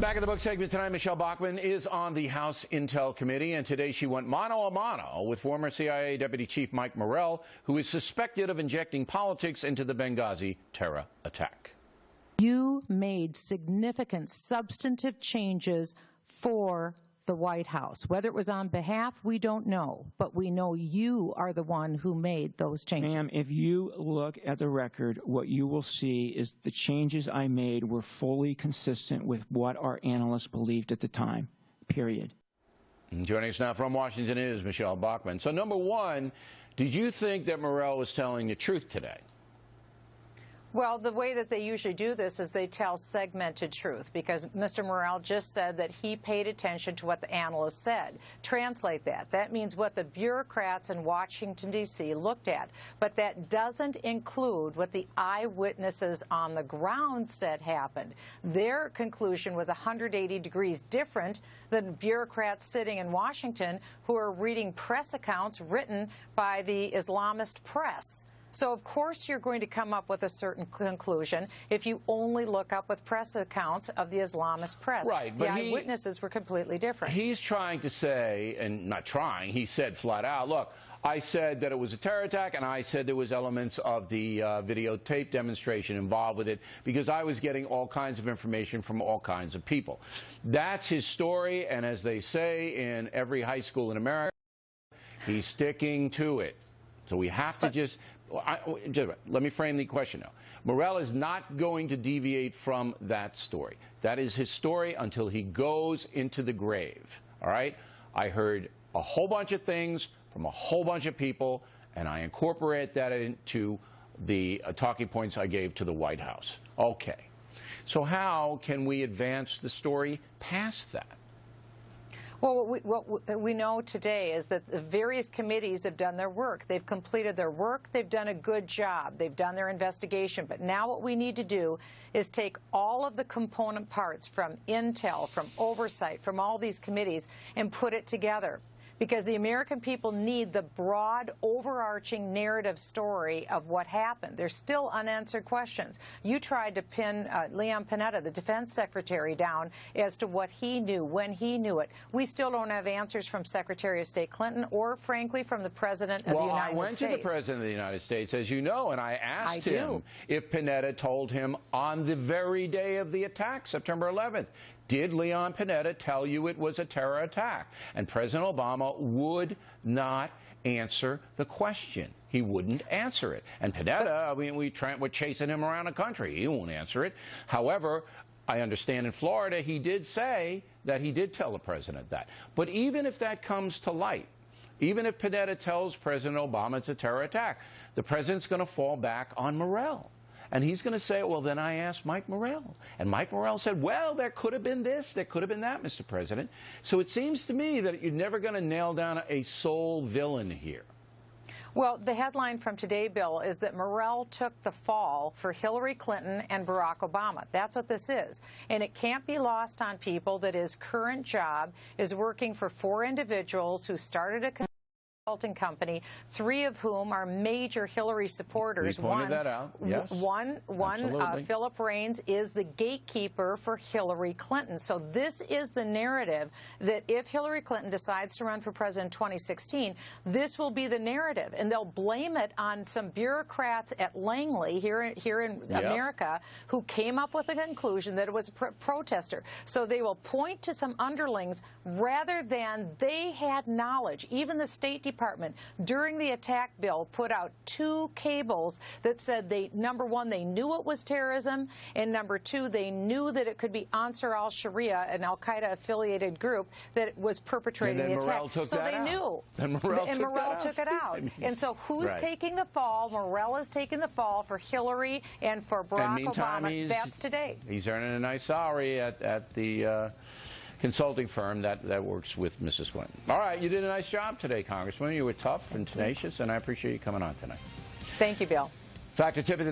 Back in the book segment tonight, Michele Bachmann is on the House Intel Committee, and today she went mano a mano with former CIA Deputy Chief Mike Morrell, who is suspected of injecting politics into the Benghazi terror attack. You made significant substantive changes for the White House. Whether it was on behalf, we don't know, but we know you are the one who made those changes. Ma'am, if you look at the record, what you will see is the changes I made were fully consistent with what our analysts believed at the time, period. Joining us now from Washington is Michele Bachmann. So, number one, did you think that Morrell was telling the truth today? Well, the way that they usually do this is they tell segmented truth, because Mr. Morrell just said that he paid attention to what the analysts said. Translate that. That means what the bureaucrats in Washington, D.C. looked at. But that doesn't include what the eyewitnesses on the ground said happened. Their conclusion was 180 degrees different than bureaucrats sitting in Washington who are reading press accounts written by the Islamist press. So, of course, you're going to come up with a certain conclusion if you only look up with press accounts of the Islamist press. Right, but the eyewitnesses were completely different. He's trying to say, and not trying, he said flat out, look, I said that it was a terror attack, and I said there was elements of the videotape demonstration involved with it because I was getting all kinds of information from all kinds of people. That's his story, and as they say in every high school in America, he's sticking to it. So we have to just let me frame the question now. Morrell is not going to deviate from that story. That is his story until he goes into the grave. All right? I heard a whole bunch of things from a whole bunch of people, and I incorporate that into the talking points I gave to the White House. Okay. So how can we advance the story past that? Well, what we know today is that the various committees have done their work. They've completed their work. They've done a good job. They've done their investigation. But now what we need to do is take all of the component parts from Intel, from Oversight, from all these committees, and put it together. Because the American people need the broad, overarching narrative story of what happened. There's still unanswered questions. You tried to pin Leon Panetta, the defense secretary, down as to what he knew, when he knew it. We still don't have answers from Secretary of State Clinton or, frankly, from the President of the United States. Well, I went to the President of the United States, as you know, and I asked him if Panetta told him on the very day of the attack, September 11th, did Leon Panetta tell you it was a terror attack? And President Obama would not answer the question. He wouldn't answer it. And Panetta, I mean, we're chasing him around the country. He won't answer it. However, I understand in Florida he did say that he did tell the president that. But even if that comes to light, even if Panetta tells President Obama it's a terror attack, the president's going to fall back on Morrell. And he's going to say, well, then I asked Mike Morrell. And Mike Morrell said, well, there could have been this, there could have been that, Mr. President. So it seems to me that you're never going to nail down a sole villain here. Well, the headline from today, Bill, is that Morrell took the fall for Hillary Clinton and Barack Obama. That's what this is. And it can't be lost on people that his current job is working for 4 individuals who started a consulting company, 3 of whom are major Hillary supporters. We pointed that out. Yes. One Philip Raines is the gatekeeper for Hillary Clinton. So this is the narrative that if Hillary Clinton decides to run for president in 2016, this will be the narrative. And they'll blame it on some bureaucrats at Langley here in America who came up with a conclusion that it was a protester. So they will point to some underlings rather than they had knowledge. Even the State Department during the attack, Bill, put out 2 cables that said number 1, they knew it was terrorism, and number 2, they knew that it could be Ansar al-Sharia, an al-Qaeda affiliated group that was perpetrating the attack. So they knew. And Morrell took it out. And so who's taking the fall? Morrell is taking the fall for Hillary and for Barack Obama. That's today. He's earning a nice salary at the consulting firm that works with Mrs. Clinton. All right, you did a nice job today, Congresswoman. You were tough and tenacious, and I appreciate you coming on tonight. Thank you, Bill. Factor tip